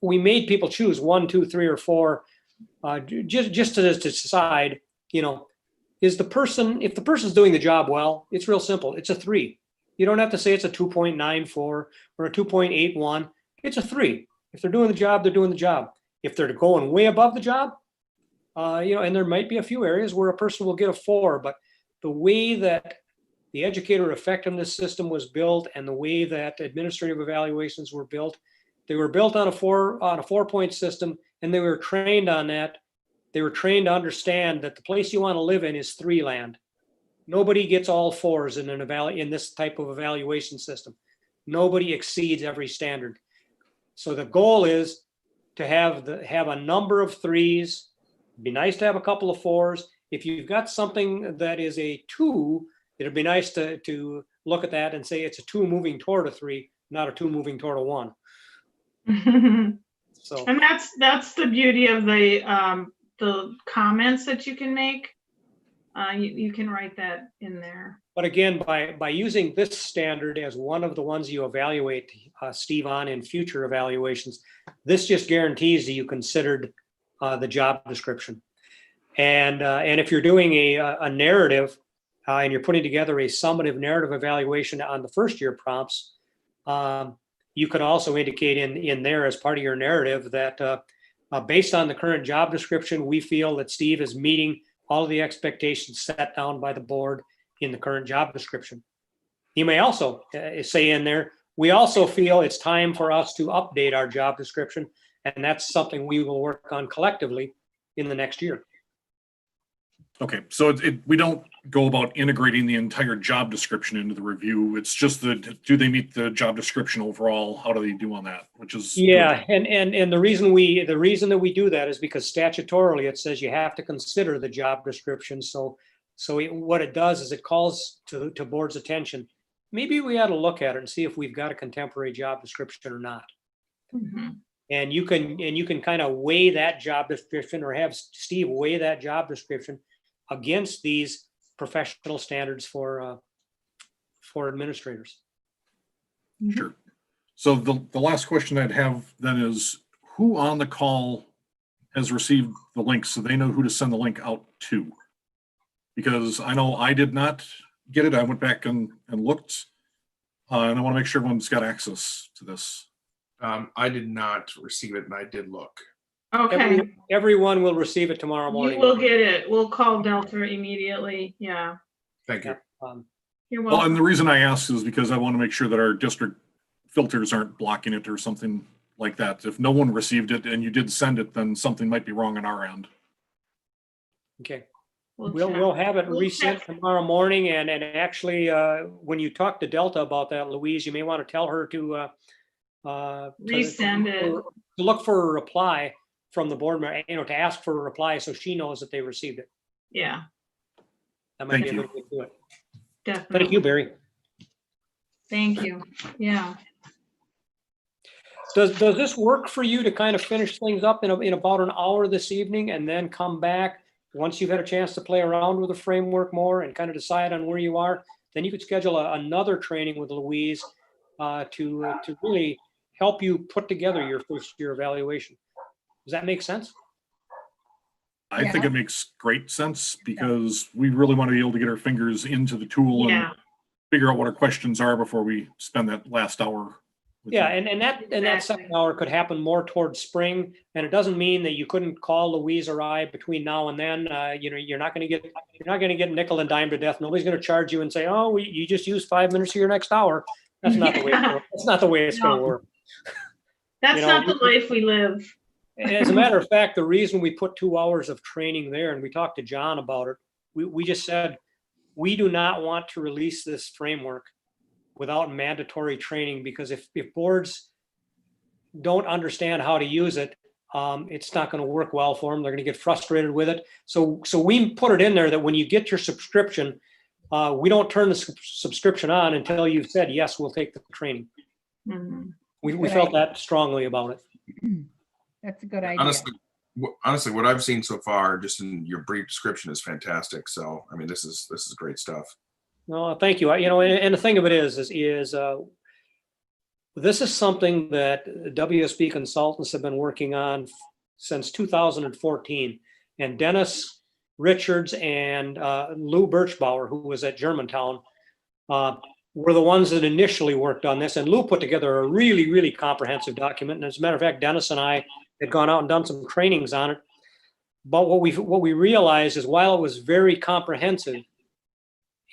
we made people choose 1, 2, 3, or 4, just to decide, is the person, if the person's doing the job well, it's real simple. It's a 3. You don't have to say it's a 2.94 or a 2.81. It's a 3. If they're doing the job, they're doing the job. If they're going way above the job, and there might be a few areas where a person will get a 4, but the way that the educator effectiveness system was built and the way that administrative evaluations were built, they were built on a 4-point system, and they were trained on that. They were trained to understand that the place you want to live in is 3 land. Nobody gets all 4s in this type of evaluation system. Nobody exceeds every standard. So the goal is to have a number of 3s. It'd be nice to have a couple of 4s. If you've got something that is a 2, it'd be nice to look at that and say it's a 2 moving toward a 3, not a 2 moving toward a 1. So, And that's the beauty of the comments that you can make. You can write that in there. but again, by using this standard as one of the ones you evaluate, Steve, on in future evaluations, this just guarantees that you considered the job description. And if you're doing a narrative and you're putting together a summative narrative evaluation on the first year prompts, you could also indicate in there as part of your narrative that based on the current job description, we feel that Steve is meeting all of the expectations set down by the board in the current job description. You may also say in there, we also feel it's time for us to update our job description, and that's something we will work on collectively in the next year. Okay, so we don't go about integrating the entire job description into the review. It's just do they meet the job description overall? How do they do on that? Which is Yeah, and the reason that we do that is because statutorily it says you have to consider the job description. So what it does is it calls to board's attention. Maybe we ought to look at it and see if we've got a contemporary job description or not. Mm-hmm. And you can kind of weigh that job description, or have Steve weigh that job description against these professional standards for administrators. Sure. So the last question I'd have then is, who on the call has received the link so they know who to send the link out to? Because I know I did not get it. I went back and looked, and I want to make sure everyone's got access to this. I did not receive it, and I did look. Okay, Everyone will receive it tomorrow morning. you will get it. We'll call Delta immediately. Yeah, Thank you. you're Well, and welcome. the reason I asked is because I want to make sure that our district filters aren't blocking it or something like that. If no one received it and you did send it, then something might be wrong on our end. Okay. We'll We'll check. have it We'll resent check. tomorrow morning, and actually, when you talk to Delta about that, Louise, you may want to tell her to Resend it. to look for a reply from the board member, to ask for a reply so she knows that they received it. Yeah, That might be a Thank good way to do it. definitely. Thank you, Barry. Thank you. Yeah. Does this work for you to kind of finish things up in about an hour this evening and then come back once you've had a chance to play around with the framework more and kind of decide on where you are, then you could schedule another training with Louise to really help you put together your first year evaluation. Does that make sense? I think Yeah. it makes great sense because we really want to be able to get our fingers into the tool Yeah. and figure out what our questions are before we spend that last hour. with Yeah, you. and that Exactly. second hour could happen more towards spring, and it doesn't mean that you couldn't call Louise or I between now and then. You're not going to get nickel and dime to death. Nobody's going to charge you and say, "Oh, you just used 5 minutes of your next hour." That's not the way. That's not the way it's going to work. That's You know, not the life we live. As a matter of fact, the reason we put 2 hours of training there, and we talked to John about it, we just said we do not want to release this framework without mandatory training, because if boards don't understand how to use it, it's not going to work well for them. They're going to get frustrated with it. So we put it in there that when you get your subscription, we don't turn the subscription on until you've said, yes, we'll take the training. Mhm. We Good felt idea. that strongly about it. That's a good idea. Honestly, what I've seen so far, just in your brief description, is fantastic. So, I mean, this is great stuff. No, thank you. And the thing of it is this is something that WSB consultants have been working on since 2014. And Dennis Richards and Lou Birchbauer, who was at Germantown, were the ones that initially worked on this. And Lou put together a really, really comprehensive document. And as a matter of fact, Dennis and I had gone out and done some trainings on it. But what we realized is while it was very comprehensive,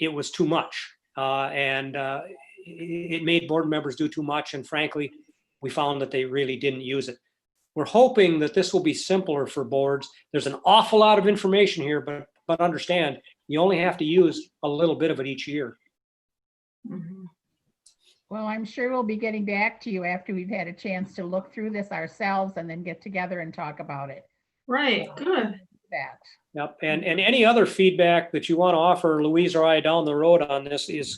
it was too much. It made board members do too much. And frankly, we found that they really didn't use it. We're hoping that this will be simpler for boards. There's an awful lot of information here, but understand, you only have to use a little bit of it each year. Mhm. Well, I'm sure we'll be getting back to you after we've had a chance to look through this ourselves and then get together and talk about it. Right, good. That. Yep. And any other feedback that you want to offer Louise or I down the road on this is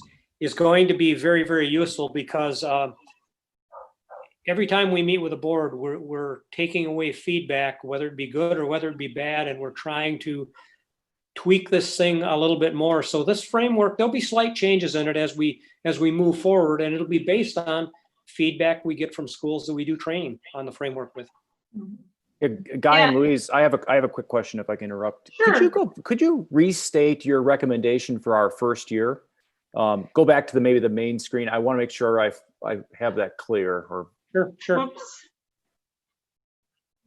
going to be very, very useful, because every time we meet with a board, we're taking away feedback, whether it be good or whether it be bad, and we're trying to tweak this thing a little bit more. So this framework, there'll be slight changes in it as we move forward, and it'll be based on feedback we get from schools that we do training on the framework with. Mhm. Guy and Yeah. Louise, I have a quick question if I can interrupt. Sure. Could you restate your recommendation for our first year? Go back to maybe the main screen. I want to make sure I have that clear. Or Sure. Whoops.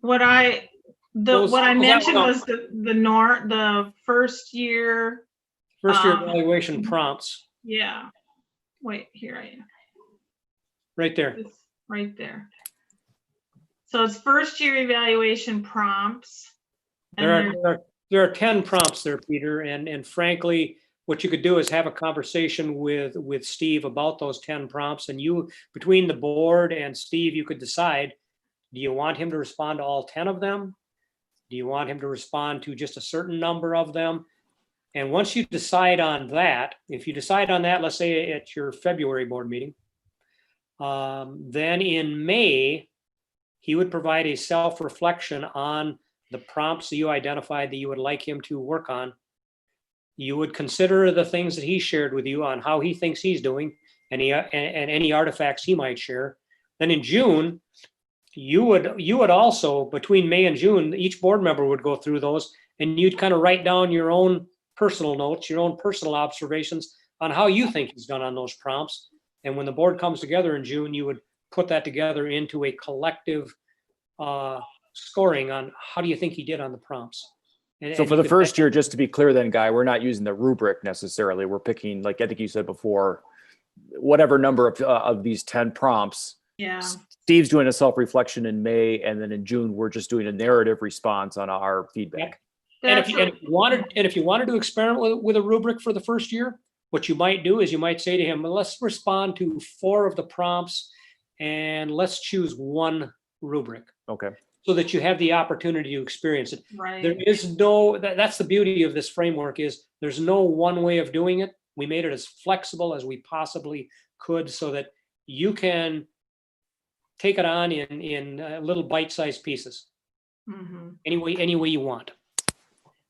What I Those- mentioned was the first year. First year evaluation prompts, Yeah. Wait, here I am. right there. It's right there. So it's first year evaluation prompts. And There are 10 prompts there, Peter, and frankly, what you could do is have a conversation with Steve about those 10 prompts, and you, between the board and Steve, you could decide, do you want him to respond to all 10 of them? Do you want him to respond to just a certain number of them? And once you decide on that, if you decide on that, let's say at your February board meeting, then in May, he would provide a self-reflection on the prompts that you identified that you would like him to work on. You would consider the things that he shared with you on how he thinks he's doing, and any artifacts he might share. Then in June, you would also, between May and June, each board member would go through those, and you'd kind of write down your own personal notes, your own personal observations on how you think he's done on those prompts. And when the board comes together in June, you would put that together into a collective scoring on how do you think he did on the prompts. so for the first year, just to be clear then, Guy, we're not using the rubric necessarily. We're picking, like I think you said before, whatever number of these 10 prompts. yeah. Steve's doing a self-reflection in May, and then in June, we're just doing a narrative response on our feedback. And if you wanted to experiment with a rubric for the first year, what you might do is you might say to him, well, let's respond to 4 of the prompts and let's choose one rubric, Okay. so that you have the opportunity to experience it. Right. There is no, that's the beauty of this framework, is there's no one way of doing it. We made it as flexible as we possibly could so that you can take it on in little bite-sized pieces, Mhm. any way you want.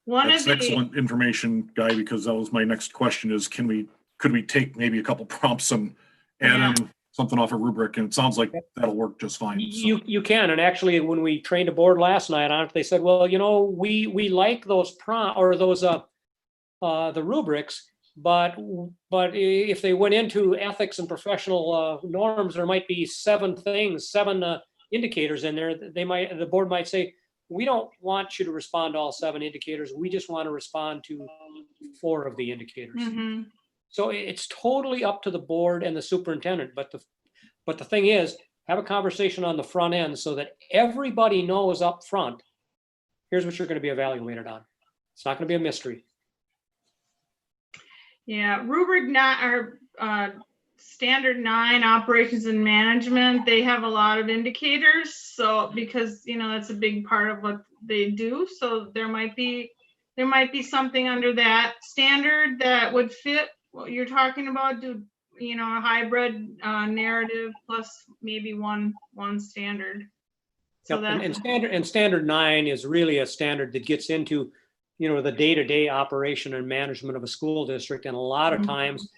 One That's of the, excellent information, Guy, because that was my next question is, could we take maybe a couple prompts and add in something off a rubric? And it sounds like that'll work just fine. So. You can, and actually, when we trained a board last night on it, they said, well, we like those those the rubrics, but if they went into ethics and professional norms, there might be seven indicators in there. The board might say, we don't want you to respond to all 7 indicators. We just want to respond to 4 of the indicators. Mhm. So it's totally up to the board and the superintendent. But the thing is, have a conversation on the front end so that everybody knows up front, here's what you're going to be evaluated on. It's not going to be a mystery. Yeah, rubric 9 or standard 9 operations and management, they have a lot of indicators. So because that's a big part of what they do. So there might be something under that standard that would fit what you're talking about. Do a hybrid narrative plus maybe one standard. So Yep. that's And standard 9 is really a standard that gets into the day-to-day operation and management of a school district. And a lot of times,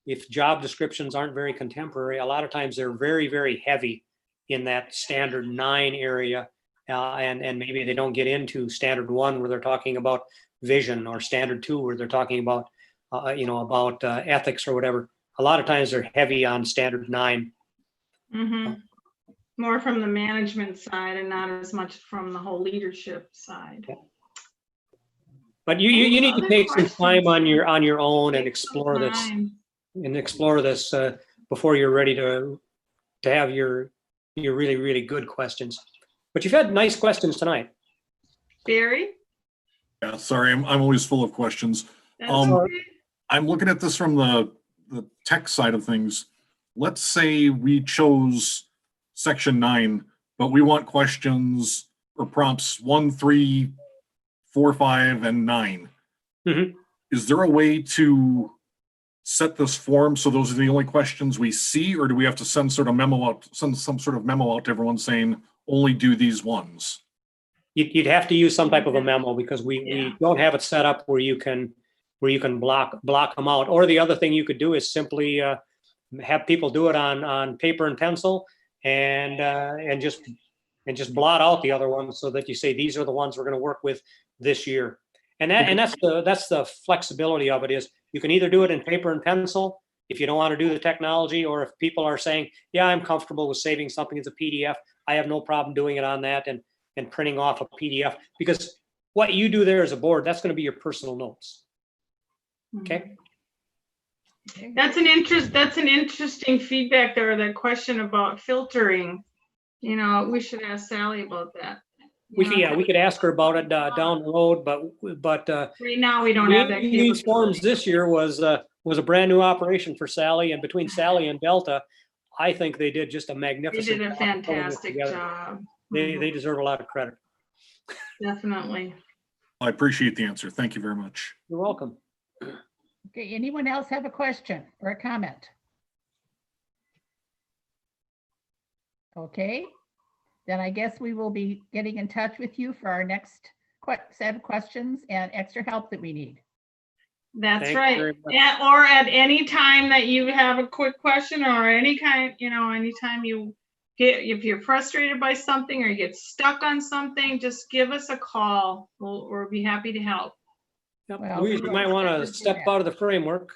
if job descriptions aren't very contemporary, a lot of times they're very, very heavy in that standard 9 area. And maybe they don't get into standard 1 where they're talking about vision, or standard 2 where they're talking about, about ethics or whatever. A lot of times they're heavy on standard 9. Mm-hmm. More from the management side and not as much from the whole leadership side. Yeah. But you need to take some time on your own and explore this before you're ready to have your really, really good questions. But you've had nice questions tonight. Barry? Yeah, sorry, I'm always full of questions. That's okay. I'm looking at this from the tech side of things. Let's say we chose section 9, but we want questions or prompts 1, 3, 4, 5, and 9. Mm-hmm. Is there a way to set this form so those are the only questions we see, or do we have to send some sort of memo out to everyone saying only do these ones? You'd have to use some type of a memo, because we don't have it set up where you can block them out. Or the other thing you could do is simply have people do it on paper and pencil, and just blot out the other ones so that you say these are the ones we're going to work with this year. And that's the flexibility of it, is you can either do it in paper and pencil if you don't want to do the technology, or if people are saying, yeah, I'm comfortable with saving something as a PDF, I have no problem doing it on that and printing off a PDF, because what you do there as a board, that's going to be your personal notes. Okay. That's an interesting feedback there, that question about filtering. We should ask Sally about that. We could ask her about it down the road, but right now we don't have that. These forms this year was a brand new operation for Sally, and between Sally and Delta, I think they did just a magnificent They did a job pulling it fantastic together. job. They deserve a lot of credit. Definitely. I appreciate the answer. Thank you very much. You're welcome. Okay, anyone else have a question or a comment? Okay, then I guess we will be getting in touch with you for our next set of questions and extra help that we need. That's Thank you right. very much. Or at any time that you have a quick question, or any kind, anytime if you're frustrated by something or you get stuck on something, just give us a call. We'll be happy to help. Yep. Well, Louise, you might want to step out of the framework.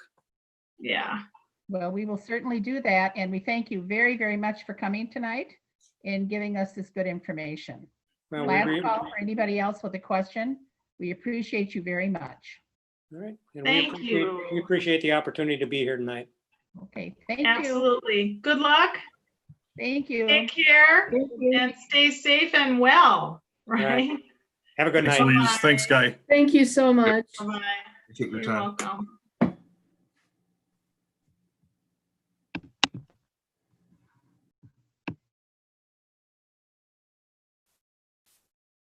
Yeah. Well, we will certainly do that, and we thank you very, very much for coming tonight and giving us this good information. Well, Last call for anybody else with a question. We appreciate you very much. All right. And Thank you. We appreciate the opportunity to be here tonight. Okay, thank you. Absolutely. Good luck. Thank you. Take care and stay safe and well. Right. Have a good Thanks, night. Louise. Thanks, Guy. Thank you so much. Bye-bye. Take your You're time. welcome.